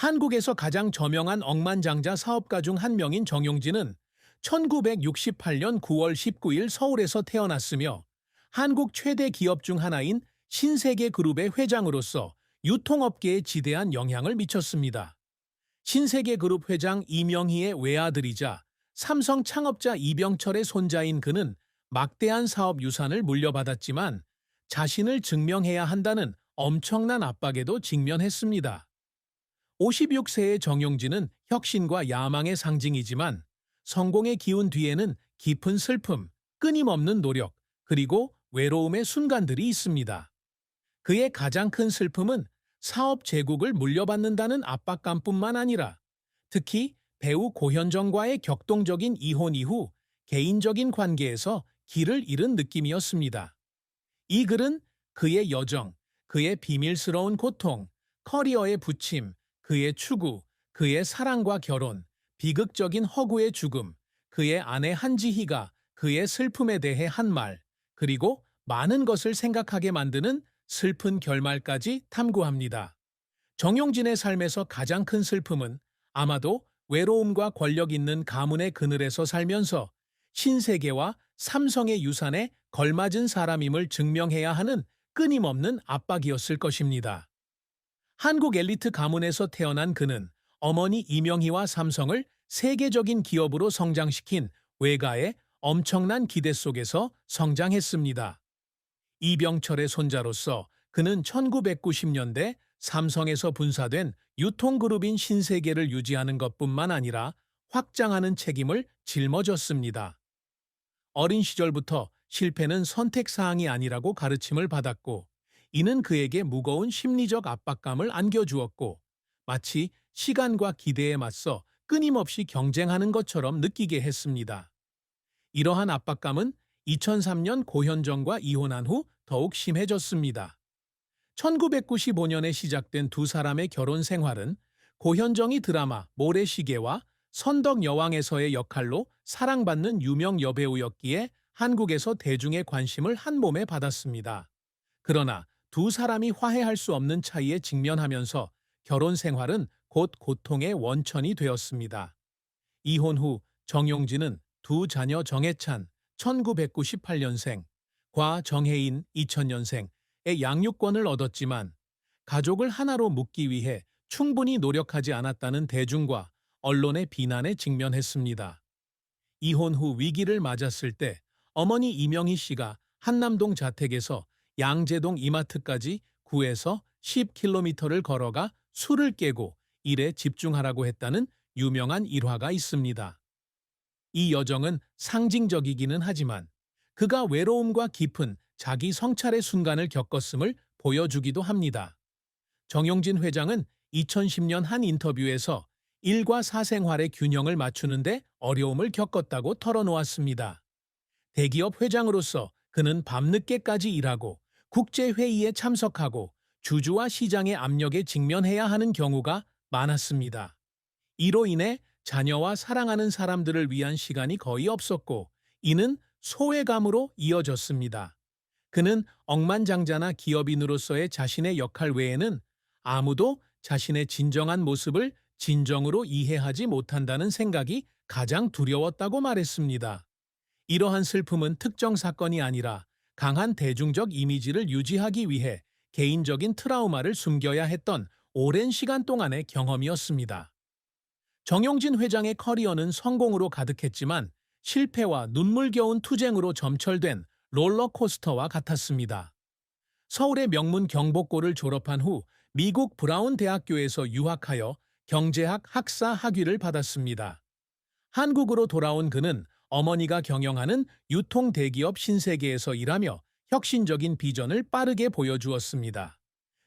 한국에서 가장 저명한 억만장자 사업가 중 한 명인 정용진은 1968년 9월 19일 서울에서 태어났으며 한국 최대 기업 중 하나인 신세계그룹의 회장으로서 유통업계에 지대한 영향을 미쳤습니다. 신세계그룹 회장 이명희의 외아들이자 삼성 창업자 이병철의 손자인 그는 막대한 사업 유산을 물려받았지만 자신을 증명해야 한다는 엄청난 압박에도 직면했습니다. 56세의 정용진은 혁신과 야망의 상징이지만 성공의 기운 뒤에는 깊은 슬픔, 끊임없는 노력, 그리고 외로움의 순간들이 있습니다. 그의 가장 큰 슬픔은 사업 제국을 물려받는다는 압박감뿐만 아니라 특히 배우 고현정과의 격동적인 이혼 이후 개인적인 관계에서 길을 잃은 느낌이었습니다. 이 글은 그의 여정, 그의 비밀스러운 고통, 커리어의 부침, 그의 추구, 그의 사랑과 결혼, 비극적인 허구의 죽음, 그의 아내 한지희가 그의 슬픔에 대해 한 말, 그리고 많은 것을 생각하게 만드는 슬픈 결말까지 탐구합니다. 정용진의 삶에서 가장 큰 슬픔은 아마도 외로움과 권력 있는 가문의 그늘에서 살면서 신세계와 삼성의 유산에 걸맞은 사람임을 증명해야 하는 끊임없는 압박이었을 것입니다. 한국 엘리트 가문에서 태어난 그는 어머니 이명희와 삼성을 세계적인 기업으로 성장시킨 외가의 엄청난 기대 속에서 성장했습니다. 이병철의 손자로서 그는 1990년대 삼성에서 분사된 유통그룹인 신세계를 유지하는 것뿐만 아니라 확장하는 책임을 짊어졌습니다. 어린 시절부터 실패는 선택사항이 아니라고 가르침을 받았고, 이는 그에게 무거운 심리적 압박감을 안겨주었고, 마치 시간과 기대에 맞서 끊임없이 경쟁하는 것처럼 느끼게 했습니다. 이러한 압박감은 2003년 고현정과 이혼한 후 더욱 심해졌습니다. 1995년에 시작된 두 사람의 결혼 생활은 고현정이 드라마 모래시계와 선덕여왕에서의 역할로 사랑받는 유명 여배우였기에 한국에서 대중의 관심을 한 몸에 받았습니다. 그러나 두 사람이 화해할 수 없는 차이에 직면하면서 결혼 생활은 곧 고통의 원천이 되었습니다. 이혼 후 정용진은 두 자녀 정혜찬 1998년생, 과 정혜인 2000년생의 양육권을 얻었지만 가족을 하나로 묶기 위해 충분히 노력하지 않았다는 대중과 언론의 비난에 직면했습니다. 이혼 후 위기를 맞았을 때 어머니 이명희 씨가 한남동 자택에서 양재동 이마트까지 9에서 10km를 걸어가 술을 깨고 일에 집중하라고 했다는 유명한 일화가 있습니다. 이 여정은 상징적이기는 하지만 그가 외로움과 깊은 자기 성찰의 순간을 겪었음을 보여주기도 합니다. 정용진 회장은 2010년 한 인터뷰에서 일과 사생활의 균형을 맞추는데 어려움을 겪었다고 털어놓았습니다. 대기업 회장으로서 그는 밤늦게까지 일하고 국제회의에 참석하고 주주와 시장의 압력에 직면해야 하는 경우가 많았습니다. 이로 인해 자녀와 사랑하는 사람들을 위한 시간이 거의 없었고, 이는 소외감으로 이어졌습니다. 그는 억만장자나 기업인으로서의 자신의 역할 외에는 아무도 자신의 진정한 모습을 진정으로 이해하지 못한다는 생각이 가장 두려웠다고 말했습니다. 이러한 슬픔은 특정 사건이 아니라 강한 대중적 이미지를 유지하기 위해 개인적인 트라우마를 숨겨야 했던 오랜 시간 동안의 경험이었습니다. 정용진 회장의 커리어는 성공으로 가득했지만 실패와 눈물겨운 투쟁으로 점철된 롤러코스터와 같았습니다. 서울의 명문 경복고를 졸업한 후 미국 브라운 대학교에서 유학하여 경제학 학사 학위를 받았습니다. 한국으로 돌아온 그는 어머니가 경영하는 유통 대기업 신세계에서 일하며 혁신적인 비전을 빠르게 보여주었습니다.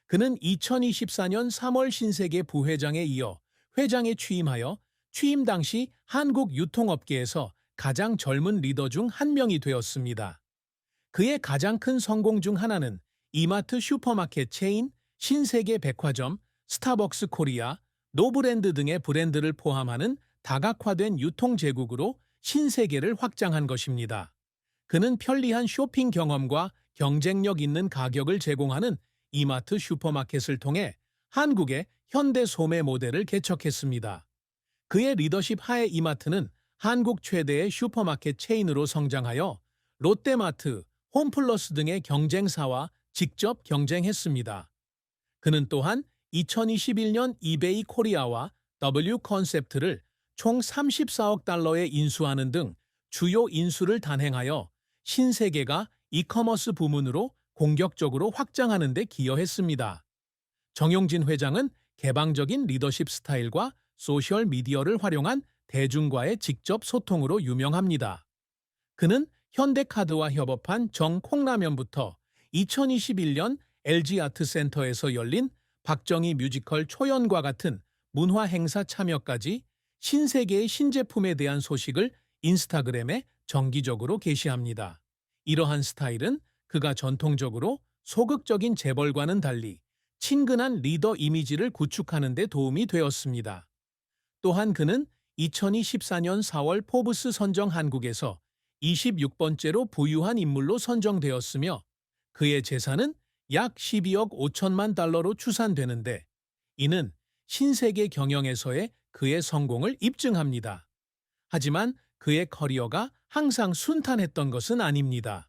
그는 2024년 3월 신세계 부회장에 이어 회장에 취임하여 취임 당시 한국 유통업계에서 가장 젊은 리더 중 한 명이 되었습니다. 그의 가장 큰 성공 중 하나는 이마트 슈퍼마켓 체인, 신세계 백화점, 스타벅스 코리아, 노브랜드 등의 브랜드를 포함하는 다각화된 유통 제국으로 신세계를 확장한 것입니다. 그는 편리한 쇼핑 경험과 경쟁력 있는 가격을 제공하는 이마트 슈퍼마켓을 통해 한국의 현대 소매 모델을 개척했습니다. 그의 리더십 하에 이마트는 한국 최대의 슈퍼마켓 체인으로 성장하여 롯데마트, 홈플러스 등의 경쟁사와 직접 경쟁했습니다. 그는 또한 2021년 이베이 코리아와 W 컨셉트를 총 34억 달러에 인수하는 등 주요 인수를 단행하여 신세계가 이커머스 부문으로 공격적으로 확장하는 데 기여했습니다. 정용진 회장은 개방적인 리더십 스타일과 소셜 미디어를 활용한 대중과의 직접 소통으로 유명합니다. 그는 현대카드와 협업한 정콩라면부터 2021년 LG아트센터에서 열린 박정희 뮤지컬 초연과 같은 문화 행사 참여까지 신세계의 신제품에 대한 소식을 인스타그램에 정기적으로 게시합니다. 이러한 스타일은 그가 전통적으로 소극적인 재벌과는 달리 친근한 리더 이미지를 구축하는 데 도움이 되었습니다. 또한 그는 2024년 4월 포브스 선정 한국에서 26번째로 부유한 인물로 선정되었으며 그의 재산은 약 12억 5천만 달러로 추산되는데 이는 신세계 경영에서의 그의 성공을 입증합니다. 하지만 그의 커리어가 항상 순탄했던 것은 아닙니다.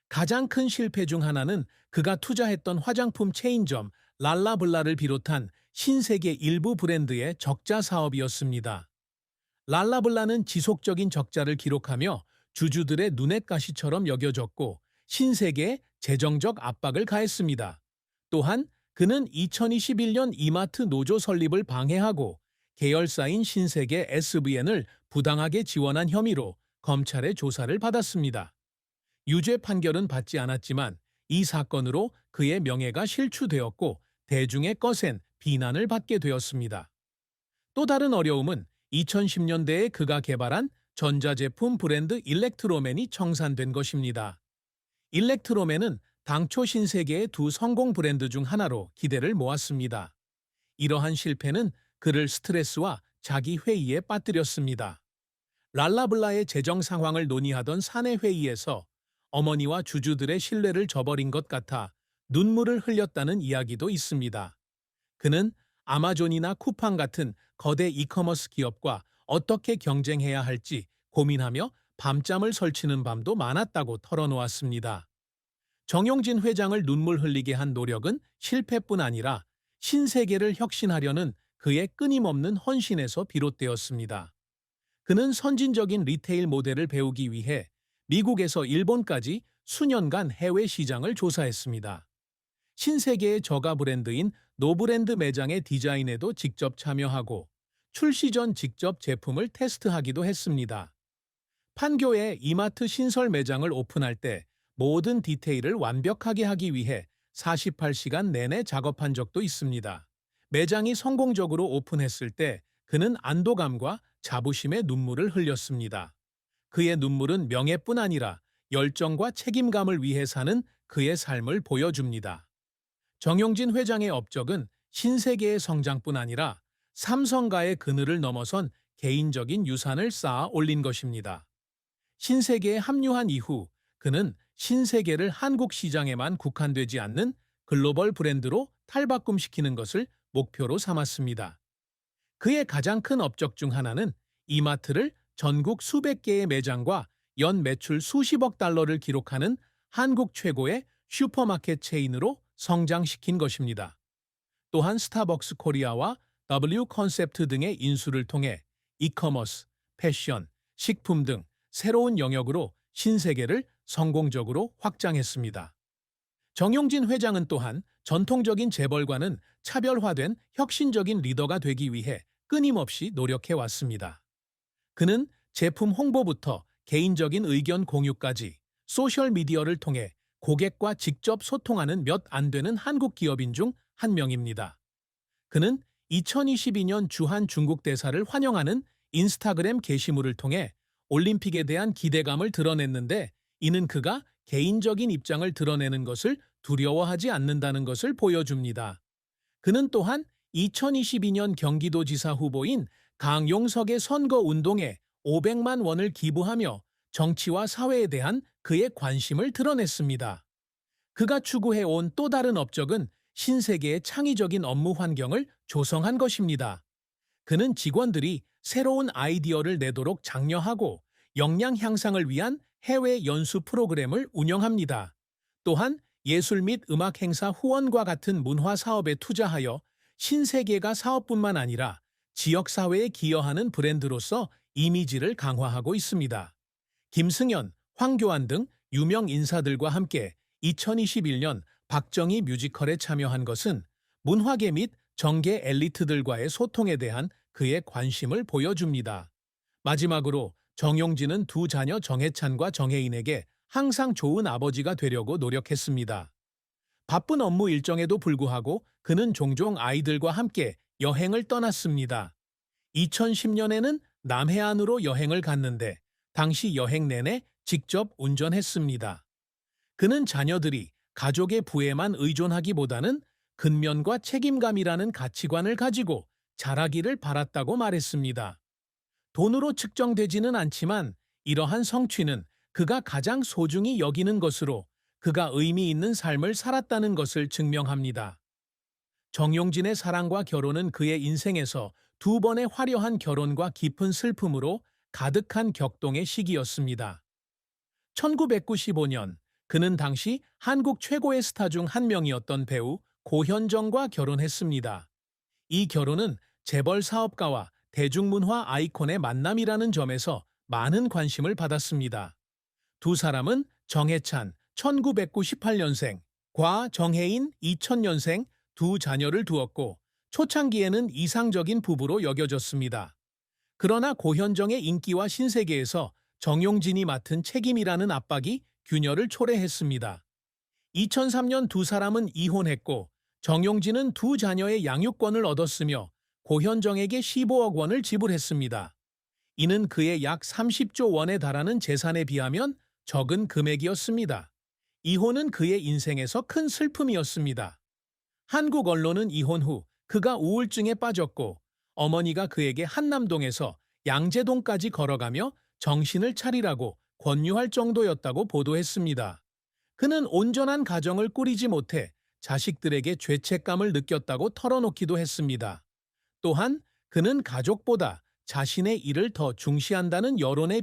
가장 큰 실패 중 하나는 그가 투자했던 화장품 체인점 랄라블라를 비롯한 신세계 일부 브랜드의 적자 사업이었습니다. 랄라블라는 지속적인 적자를 기록하며 주주들의 눈엣가시처럼 여겨졌고 신세계에 재정적 압박을 가했습니다. 또한 그는 2021년 이마트 노조 설립을 방해하고 계열사인 신세계 SVN을 부당하게 지원한 혐의로 검찰의 조사를 받았습니다. 유죄 판결은 받지 않았지만 이 사건으로 그의 명예가 실추되었고 대중의 거센 비난을 받게 되었습니다. 또 다른 어려움은 2010년대에 그가 개발한 전자제품 브랜드 일렉트로맨이 청산된 것입니다. 일렉트로맨은 당초 신세계의 두 성공 브랜드 중 하나로 기대를 모았습니다. 이러한 실패는 그를 스트레스와 자기 회의에 빠뜨렸습니다. 랄라블라의 재정 상황을 논의하던 사내 회의에서 어머니와 주주들의 신뢰를 저버린 것 같아 눈물을 흘렸다는 이야기도 있습니다. 그는 아마존이나 쿠팡 같은 거대 이커머스 기업과 어떻게 경쟁해야 할지 고민하며 밤잠을 설치는 밤도 많았다고 털어놓았습니다. 정용진 회장을 눈물 흘리게 한 노력은 실패뿐 아니라 신세계를 혁신하려는 그의 끊임없는 헌신에서 비롯되었습니다. 그는 선진적인 리테일 모델을 배우기 위해 미국에서 일본까지 수년간 해외 시장을 조사했습니다. 신세계의 저가 브랜드인 노브랜드 매장의 디자인에도 직접 참여하고 출시 전 직접 제품을 테스트하기도 했습니다. 판교에 이마트 신설 매장을 오픈할 때 모든 디테일을 완벽하게 하기 위해 48시간 내내 작업한 적도 있습니다. 매장이 성공적으로 오픈했을 때 그는 안도감과 자부심의 눈물을 흘렸습니다. 그의 눈물은 명예뿐 아니라 열정과 책임감을 위해 사는 그의 삶을 보여줍니다. 정용진 회장의 업적은 신세계의 성장뿐 아니라 삼성가의 그늘을 넘어선 개인적인 유산을 쌓아 올린 것입니다. 신세계에 합류한 이후 그는 신세계를 한국 시장에만 국한되지 않는 글로벌 브랜드로 탈바꿈시키는 것을 목표로 삼았습니다. 그의 가장 큰 업적 중 하나는 이마트를 전국 수백 개의 매장과 연 매출 수십억 달러를 기록하는 한국 최고의 슈퍼마켓 체인으로 성장시킨 것입니다. 또한 스타벅스 코리아와 W 컨셉트 등의 인수를 통해 이커머스, 패션, 식품 등 새로운 영역으로 신세계를 성공적으로 확장했습니다. 정용진 회장은 또한 전통적인 재벌과는 차별화된 혁신적인 리더가 되기 위해 끊임없이 노력해왔습니다. 그는 제품 홍보부터 개인적인 의견 공유까지 소셜미디어를 통해 고객과 직접 소통하는 몇 안 되는 한국 기업인 중 한 명입니다. 그는 2022년 주한 중국 대사를 환영하는 인스타그램 게시물을 통해 올림픽에 대한 기대감을 드러냈는데 이는 그가 개인적인 입장을 드러내는 것을 두려워하지 않는다는 것을 보여줍니다. 그는 또한 2022년 경기도지사 후보인 강용석의 선거운동에 500만 원을 기부하며 정치와 사회에 대한 그의 관심을 드러냈습니다. 그가 추구해온 또 다른 업적은 신세계의 창의적인 업무 환경을 조성한 것입니다. 그는 직원들이 새로운 아이디어를 내도록 장려하고 역량 향상을 위한 해외 연수 프로그램을 운영합니다. 또한 예술 및 음악 행사 후원과 같은 문화 사업에 투자하여 신세계가 사업뿐만 아니라 지역사회에 기여하는 브랜드로서 이미지를 강화하고 있습니다. 김승연, 황교안 등 유명 인사들과 함께 2021년 박정희 뮤지컬에 참여한 것은 문화계 및 정계 엘리트들과의 소통에 대한 그의 관심을 보여줍니다. 마지막으로 정용진은 두 자녀 정해찬과 정혜인에게 항상 좋은 아버지가 되려고 노력했습니다. 바쁜 업무 일정에도 불구하고 그는 종종 아이들과 함께 여행을 떠났습니다. 2010년에는 남해안으로 여행을 갔는데 당시 여행 내내 직접 운전했습니다. 그는 자녀들이 가족의 부에만 의존하기보다는 근면과 책임감이라는 가치관을 가지고 자라기를 바랐다고 말했습니다. 돈으로 측정되지는 않지만 이러한 성취는 그가 가장 소중히 여기는 것으로 그가 의미 있는 삶을 살았다는 것을 증명합니다. 정용진의 사랑과 결혼은 그의 인생에서 두 번의 화려한 결혼과 깊은 슬픔으로 가득한 격동의 시기였습니다. 1995년 그는 당시 한국 최고의 스타 중 한 명이었던 배우 고현정과 결혼했습니다. 이 결혼은 재벌 사업가와 대중문화 아이콘의 만남이라는 점에서 많은 관심을 받았습니다. 두 사람은 정해찬 1998년생, 과 정혜인 2000년생 두 자녀를 두었고 초창기에는 이상적인 부부로 여겨졌습니다. 그러나 고현정의 인기와 신세계에서 정용진이 맡은 책임이라는 압박이 균열을 초래했습니다. 2003년 두 사람은 이혼했고 정용진은 두 자녀의 양육권을 얻었으며 고현정에게 15억 원을 지불했습니다. 이는 그의 약 30조 원에 달하는 재산에 비하면 적은 금액이었습니다. 이혼은 그의 인생에서 큰 슬픔이었습니다. 한국 언론은 이혼 후 그가 우울증에 빠졌고 어머니가 그에게 한남동에서 양재동까지 걸어가며 정신을 차리라고 권유할 정도였다고 보도했습니다. 그는 온전한 가정을 꾸리지 못해 자식들에게 죄책감을 느꼈다고 털어놓기도 했습니다. 또한 그는 가족보다 자신의 일을 더 중시한다는 여론에